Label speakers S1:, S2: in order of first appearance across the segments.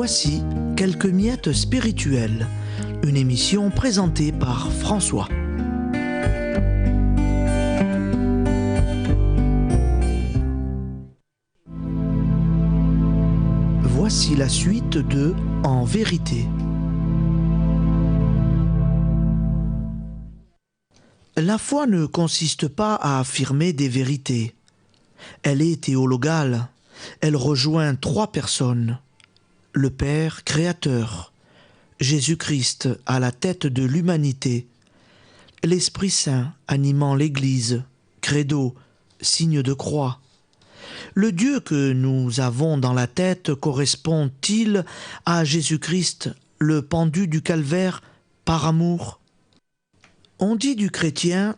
S1: Voici quelques miettes spirituelles, une émission présentée par François. Voici la suite de En vérité. La foi ne consiste pas à affirmer des vérités. Elle est théologale. Elle rejoint trois personnes. Le Père créateur, Jésus-Christ à la tête de l'humanité, l'Esprit Saint animant l'Église, credo, signe de croix. Le Dieu que nous avons dans la tête correspond-il à Jésus-Christ, le pendu du calvaire, par amour? On dit du chrétien,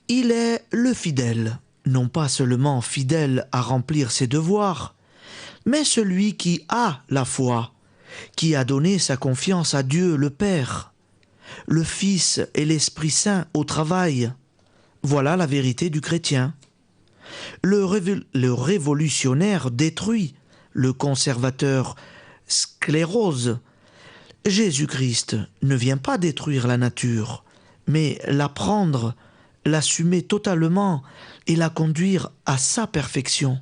S1: il est le fidèle, non pas seulement fidèle à remplir ses devoirs, mais celui qui a la foi, qui a donné sa confiance à Dieu le Père, le Fils et l'Esprit Saint au travail. Voilà la vérité du chrétien. Le révolutionnaire détruit, le conservateur sclérose. Jésus-Christ ne vient pas détruire la nature, mais la prendre, l'assumer totalement et la conduire à sa perfection.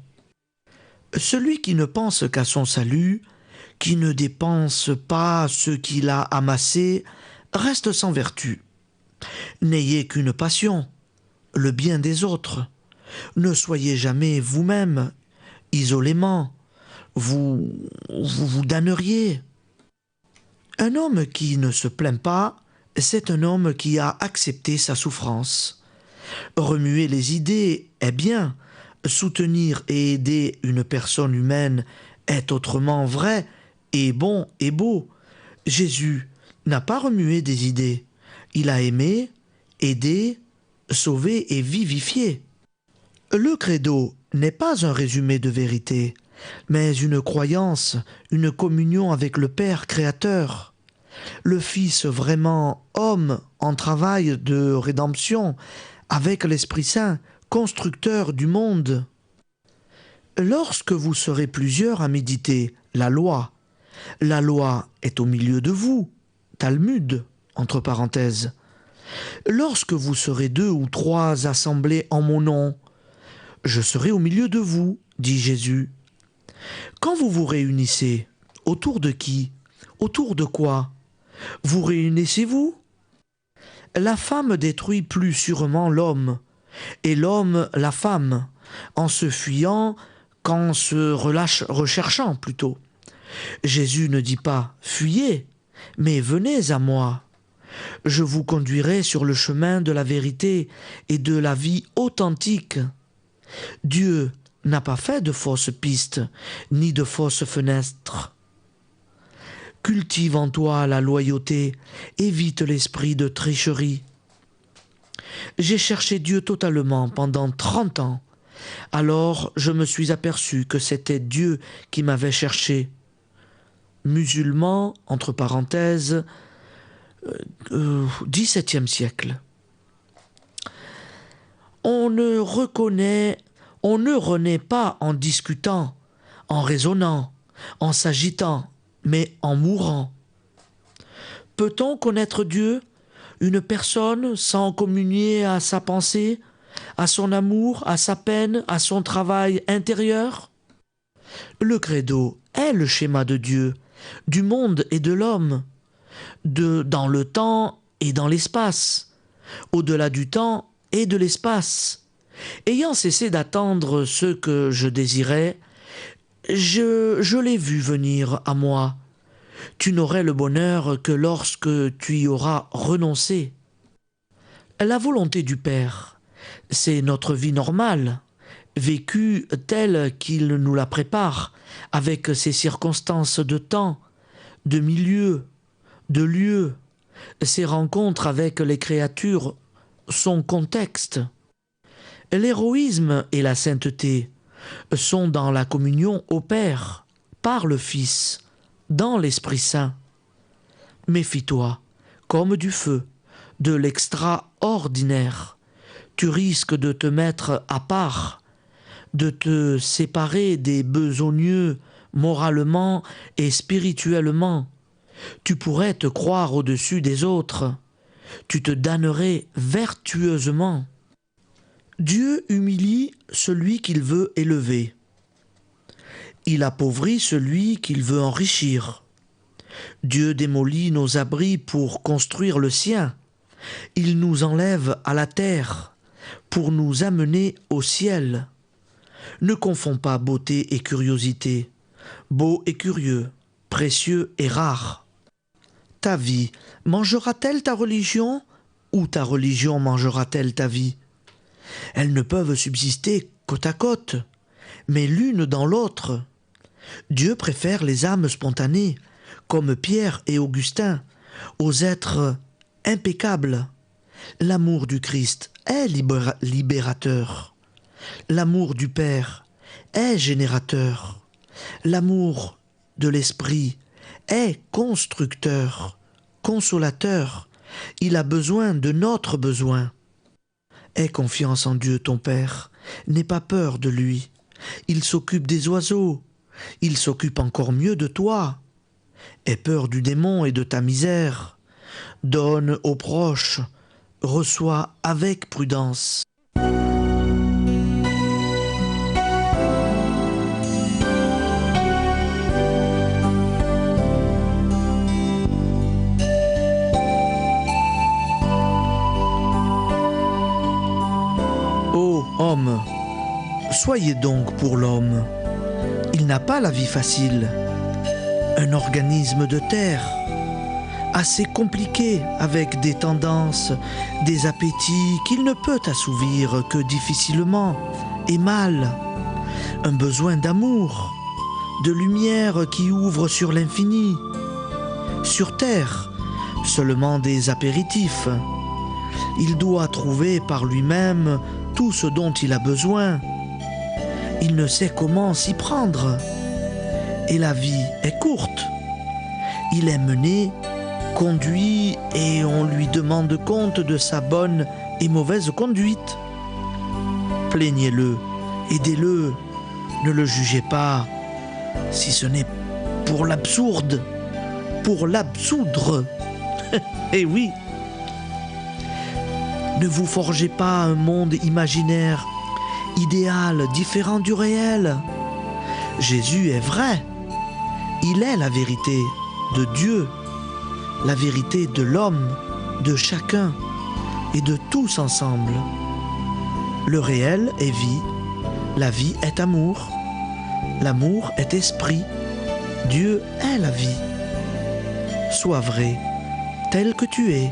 S1: Celui qui ne pense qu'à son salut, qui ne dépense pas ce qu'il a amassé, reste sans vertu. N'ayez qu'une passion, le bien des autres. Ne soyez jamais vous-même, isolément. Vous damneriez. Un homme qui ne se plaint pas, c'est un homme qui a accepté sa souffrance. Remuer les idées est bien. Soutenir et aider une personne humaine est autrement vrai et bon et beau. Jésus n'a pas remué des idées. Il a aimé, aidé, sauvé et vivifié. Le credo n'est pas un résumé de vérité, mais une croyance, une communion avec le Père créateur. Le Fils vraiment homme en travail de rédemption avec l'Esprit Saint, constructeur du monde. Lorsque vous serez plusieurs à méditer la loi est au milieu de vous, Talmud, entre parenthèses. Lorsque vous serez 2 ou 3 assemblés en mon nom, je serai au milieu de vous, dit Jésus. Quand vous vous réunissez, autour de qui? Autour de quoi? Vous réunissez-vous? La femme détruit plus sûrement l'homme, et l'homme la femme, en se fuyant qu'en se recherchant plutôt. Jésus ne dit pas « fuyez », mais « venez à moi ». Je vous conduirai sur le chemin de la vérité et de la vie authentique. Dieu n'a pas fait de fausses pistes, ni de fausses fenêtres. Cultive en toi la loyauté, évite l'esprit de tricherie. J'ai cherché Dieu totalement pendant 30 ans. Alors je me suis aperçu que c'était Dieu qui m'avait cherché. Musulman, entre parenthèses, 17e siècle. On ne renaît pas en discutant, en raisonnant, en s'agitant, mais en mourant. Peut-on connaître Dieu, une personne, sans communier à sa pensée, à son amour, à sa peine, à son travail intérieur? Le credo est le schéma de Dieu, du monde et de l'homme, dans le temps et dans l'espace, au-delà du temps et de l'espace. Ayant cessé d'attendre ce que je désirais, je l'ai vu venir à moi. Tu n'aurais le bonheur que lorsque tu y auras renoncé. La volonté du Père, c'est notre vie normale, vécue telle qu'il nous la prépare, avec ses circonstances de temps, de milieu, de lieu, ses rencontres avec les créatures, son contexte. L'héroïsme et la sainteté sont dans la communion au Père, par le Fils, dans l'Esprit Saint. Méfie-toi, comme du feu, de l'extraordinaire. Tu risques de te mettre à part, de te séparer des besogneux moralement et spirituellement. Tu pourrais te croire au-dessus des autres. Tu te damnerais vertueusement. Dieu humilie celui qu'il veut élever. Il appauvrit celui qu'il veut enrichir. Dieu démolit nos abris pour construire le sien. Il nous enlève à la terre pour nous amener au ciel. Ne confonds pas beauté et curiosité, beau et curieux, précieux et rare. Ta vie mangera-t-elle ta religion ou ta religion mangera-t-elle ta vie? Elles ne peuvent subsister côte à côte, mais l'une dans l'autre. Dieu préfère les âmes spontanées, comme Pierre et Augustin, aux êtres impeccables. L'amour du Christ est libérateur. L'amour du Père est générateur. L'amour de l'Esprit est constructeur, consolateur. Il a besoin de notre besoin. Aie confiance en Dieu ton Père, n'aie pas peur de lui. Il s'occupe des oiseaux, il s'occupe encore mieux de toi. Aie peur du démon et de ta misère. Donne aux proches, reçois avec prudence. Ô homme, soyez donc pour l'homme. Il n'a pas la vie facile. Un organisme de terre, assez compliqué, avec des tendances, des appétits qu'il ne peut assouvir que difficilement et mal. Un besoin d'amour, de lumière qui ouvre sur l'infini. Sur terre, seulement des apéritifs. Il doit trouver par lui-même tout ce dont il a besoin. Il ne sait comment s'y prendre. Et la vie est courte. Il est mené, conduit, et on lui demande compte de sa bonne et mauvaise conduite. Plaignez-le, aidez-le, ne le jugez pas, si ce n'est pour l'absurde, pour l'absoudre. Eh oui! Ne vous forgez pas un monde imaginaire, idéal, différent du réel. Jésus est vrai. Il est la vérité de Dieu, la vérité de l'homme, de chacun et de tous ensemble. Le réel est vie, la vie est amour, l'amour est esprit, Dieu est la vie. Sois vrai, tel que tu es,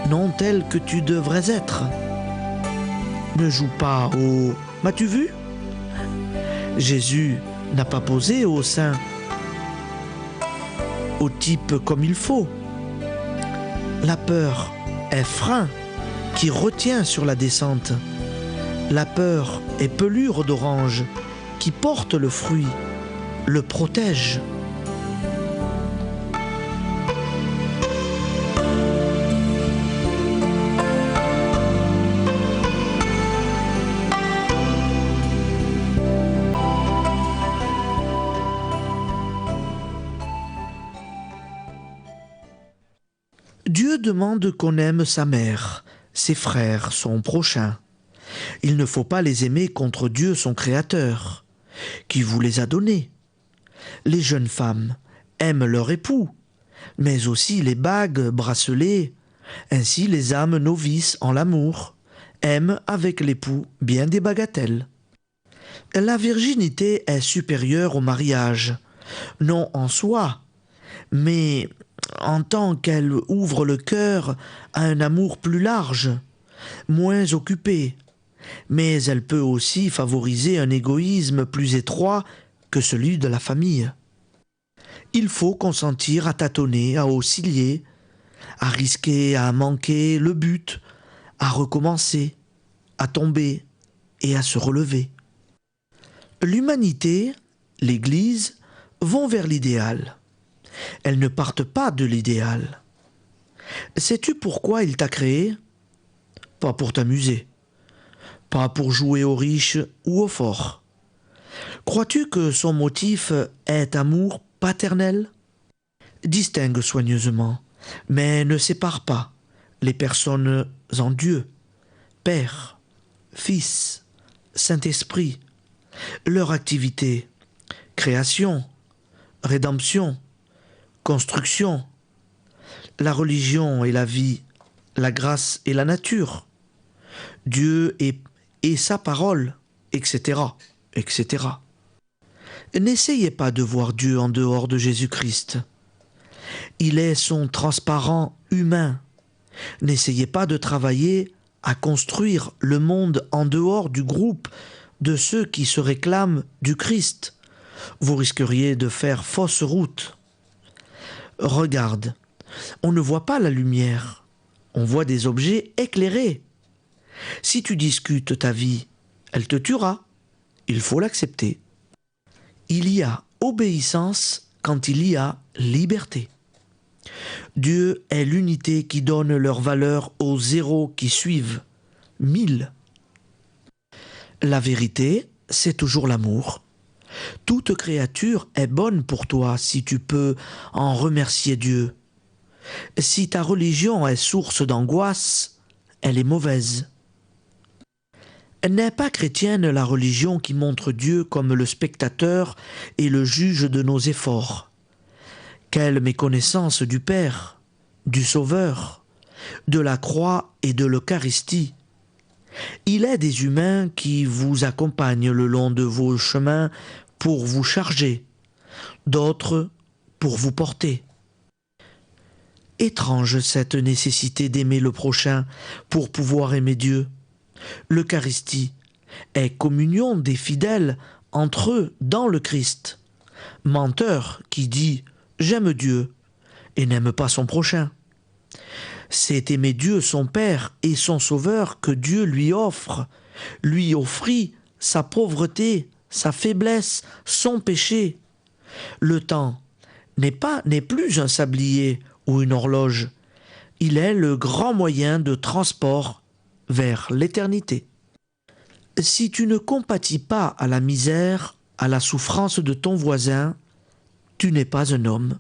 S1: non tel que tu devrais être. Ne joue pas au « m'as-tu vu ?» Jésus n'a pas posé au sein, au type comme il faut. La peur est frein qui retient sur la descente. La peur est pelure d'orange qui porte le fruit, le protège. Dieu demande qu'on aime sa mère, ses frères, son prochain. Il ne faut pas les aimer contre Dieu son Créateur, qui vous les a donnés. Les jeunes femmes aiment leur époux, mais aussi les bagues, bracelets. Ainsi les âmes novices en l'amour aiment avec l'époux bien des bagatelles. La virginité est supérieure au mariage, non en soi, mais en tant qu'elle ouvre le cœur à un amour plus large, moins occupé, mais elle peut aussi favoriser un égoïsme plus étroit que celui de la famille. Il faut consentir à tâtonner, à osciller, à risquer, à manquer le but, à recommencer, à tomber et à se relever. L'humanité, l'Église, vont vers l'idéal. Elles ne partent pas de l'idéal. Sais-tu pourquoi il t'a créé? Pas pour t'amuser, pas pour jouer aux riches ou aux forts. Crois-tu que son motif est amour paternel? Distingue soigneusement, mais ne sépare pas les personnes en Dieu, Père, Fils, Saint-Esprit, leur activité, création, rédemption, construction, la religion et la vie, la grâce et la nature, Dieu et sa parole, etc., etc. N'essayez pas de voir Dieu en dehors de Jésus-Christ. Il est son transparent humain. N'essayez pas de travailler à construire le monde en dehors du groupe de ceux qui se réclament du Christ. Vous risqueriez de faire fausse route. Regarde, on ne voit pas la lumière, on voit des objets éclairés. Si tu discutes ta vie, elle te tuera. Il faut l'accepter. Il y a obéissance quand il y a liberté. Dieu est l'unité qui donne leur valeur aux zéros qui suivent, 1000. La vérité, c'est toujours l'amour. Toute créature est bonne pour toi si tu peux en remercier Dieu. Si ta religion est source d'angoisse, elle est mauvaise. N'est pas chrétienne la religion qui montre Dieu comme le spectateur et le juge de nos efforts. Quelle méconnaissance du Père, du Sauveur, de la croix et de l'Eucharistie. Il est des humains qui vous accompagnent le long de vos chemins pour vous charger, d'autres pour vous porter. Étrange cette nécessité d'aimer le prochain pour pouvoir aimer Dieu. L'Eucharistie est communion des fidèles entre eux dans le Christ. Menteur qui dit « j'aime Dieu » et n'aime pas son prochain. C'est aimer Dieu son Père et son Sauveur que Dieu lui offrit sa pauvreté, sa faiblesse, son péché. Le temps n'est plus un sablier ou une horloge. Il est le grand moyen de transport vers l'éternité. Si tu ne compatis pas à la misère, à la souffrance de ton voisin, tu n'es pas un homme.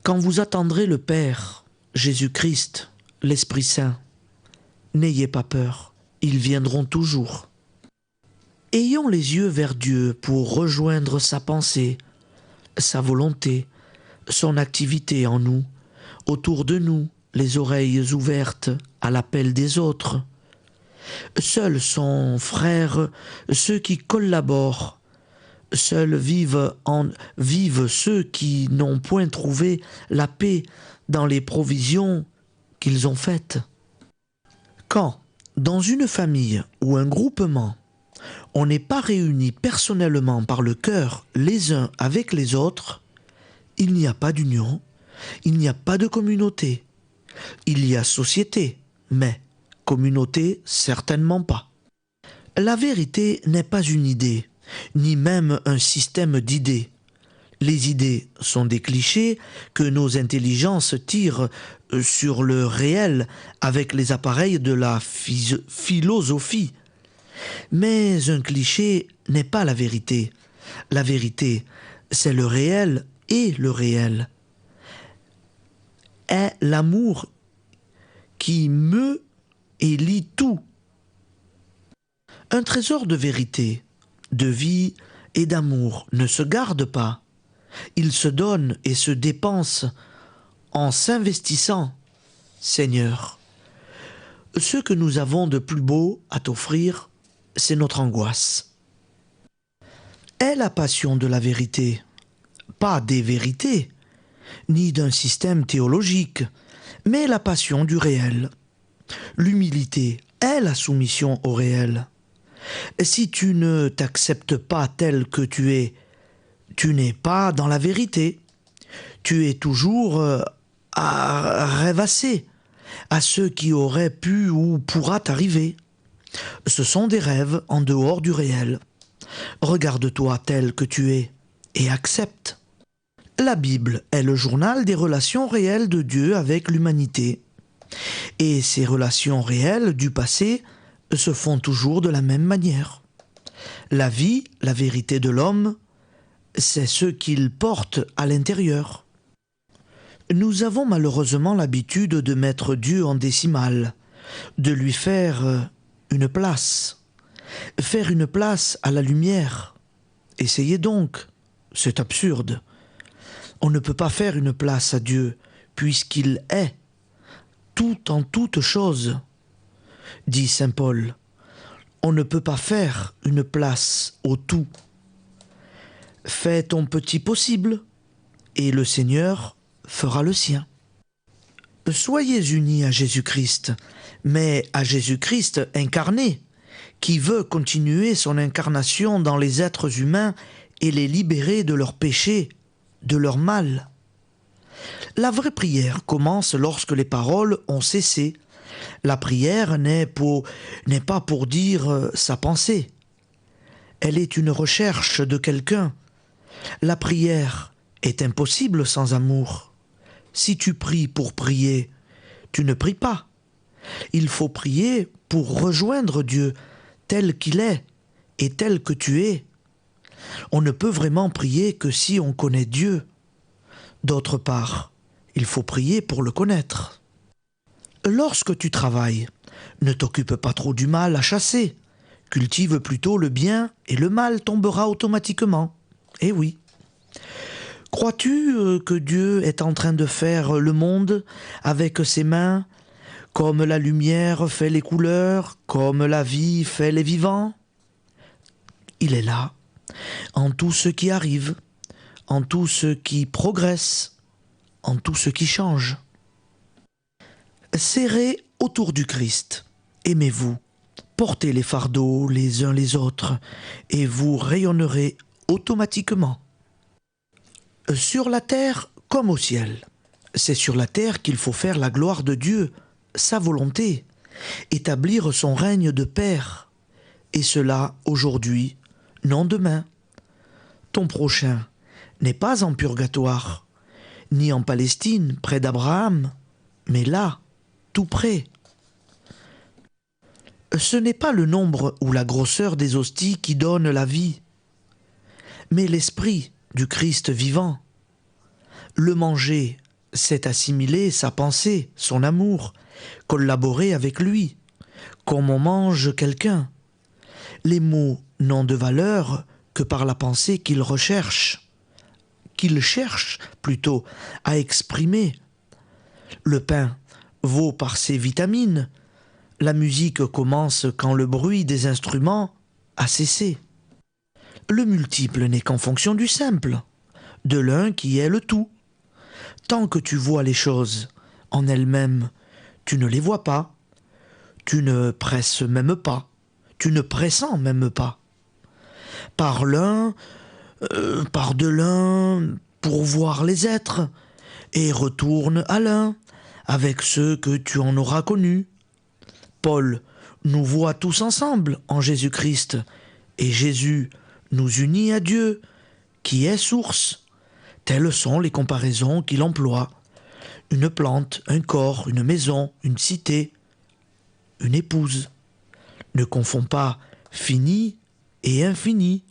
S1: Quand vous attendrez le Père, Jésus-Christ, l'Esprit Saint, n'ayez pas peur, ils viendront toujours. Ayons les yeux vers Dieu pour rejoindre sa pensée, sa volonté, son activité en nous, autour de nous, les oreilles ouvertes à l'appel des autres. Seuls sont frères ceux qui collaborent. Seuls vivent ceux qui n'ont point trouvé la paix dans les provisions qu'ils ont faites. Quand, dans une famille ou un groupement, on n'est pas réunis personnellement par le cœur les uns avec les autres, il n'y a pas d'union, il n'y a pas de communauté. Il y a société, mais communauté certainement pas. La vérité n'est pas une idée, ni même un système d'idées. Les idées sont des clichés que nos intelligences tirent sur le réel avec les appareils de la philosophie. Mais un cliché n'est pas la vérité. La vérité, c'est le réel et le réel. Est l'amour qui meut et lie tout. Un trésor de vérité, de vie et d'amour ne se garde pas. Il se donne et se dépense en s'investissant. Seigneur, ce que nous avons de plus beau à t'offrir, c'est notre angoisse. Est la passion de la vérité, pas des vérités, ni d'un système théologique, mais la passion du réel. L'humilité est la soumission au réel. Si tu ne t'acceptes pas tel que tu n'es pas dans la vérité. Tu es toujours à rêvasser à ce qui aurait pu ou pourra t'arriver. Ce sont des rêves en dehors du réel. Regarde-toi tel que tu es et accepte. La Bible est le journal des relations réelles de Dieu avec l'humanité. Et ces relations réelles du passé se font toujours de la même manière. La vie, la vérité de l'homme, c'est ce qu'il porte à l'intérieur. Nous avons malheureusement l'habitude de mettre Dieu en décimale, de lui faire une place. Faire une place à la lumière. Essayez donc, c'est absurde. On ne peut pas faire une place à Dieu, puisqu'il est tout en toute chose, dit saint Paul. On ne peut pas faire une place au tout. Fais ton petit possible, et le Seigneur fera le sien. Soyez unis à Jésus-Christ, mais à Jésus-Christ incarné, qui veut continuer son incarnation dans les êtres humains et les libérer de leurs péchés, de leur mal. La vraie prière commence lorsque les paroles ont cessé. La prière n'est pas pour dire sa pensée. Elle est une recherche de quelqu'un. La prière est impossible sans amour. Si tu pries pour prier, tu ne pries pas. Il faut prier pour rejoindre Dieu tel qu'il est et tel que tu es. On ne peut vraiment prier que si on connaît Dieu. D'autre part, il faut prier pour le connaître. Lorsque tu travailles, ne t'occupe pas trop du mal à chasser. Cultive plutôt le bien et le mal tombera automatiquement. Eh oui. Crois-tu que Dieu est en train de faire le monde avec ses mains, comme la lumière fait les couleurs, comme la vie fait les vivants? Il est là, en tout ce qui arrive, en tout ce qui progresse, en tout ce qui change. Serrez autour du Christ, aimez-vous, portez les fardeaux les uns les autres, et vous rayonnerez automatiquement. Sur la terre comme au ciel, c'est sur la terre qu'il faut faire la gloire de Dieu, sa volonté, établir son règne de Père, et cela aujourd'hui, non demain. Ton prochain n'est pas en purgatoire, ni en Palestine, près d'Abraham, mais là, tout près. Ce n'est pas le nombre ou la grosseur des hosties qui donne la vie, mais l'esprit du Christ vivant. Le manger, c'est assimiler sa pensée, son amour, collaborer avec lui, comme on mange quelqu'un. Les mots n'ont de valeur que par la pensée qu'ils recherchent, qu'ils cherchent plutôt à exprimer. Le pain vaut par ses vitamines. La musique commence quand le bruit des instruments a cessé. Le multiple n'est qu'en fonction du simple, de l'un qui est le tout. Tant que tu vois les choses en elles-mêmes, tu ne les vois pas, tu ne presses même pas, tu ne pressens même pas. Par l'un, par de l'un, pour voir les êtres, et retourne à l'un, avec ceux que tu en auras connus. Paul nous voit tous ensemble en Jésus-Christ, et Jésus nous unit à Dieu, qui est source. Telles sont les comparaisons qu'il emploie. Une plante, un corps, une maison, une cité, une épouse. Ne confonds pas fini et infini,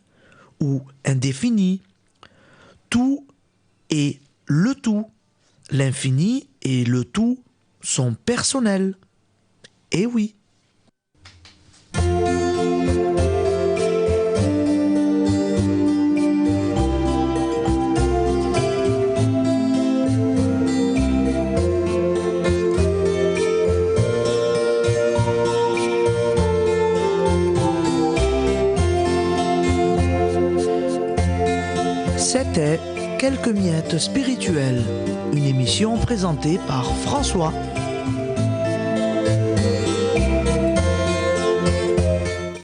S1: ou indéfini. Tout est le tout. L'infini et le tout sont personnels. Eh oui. C'était Quelques miettes spirituelles, une émission présentée par François.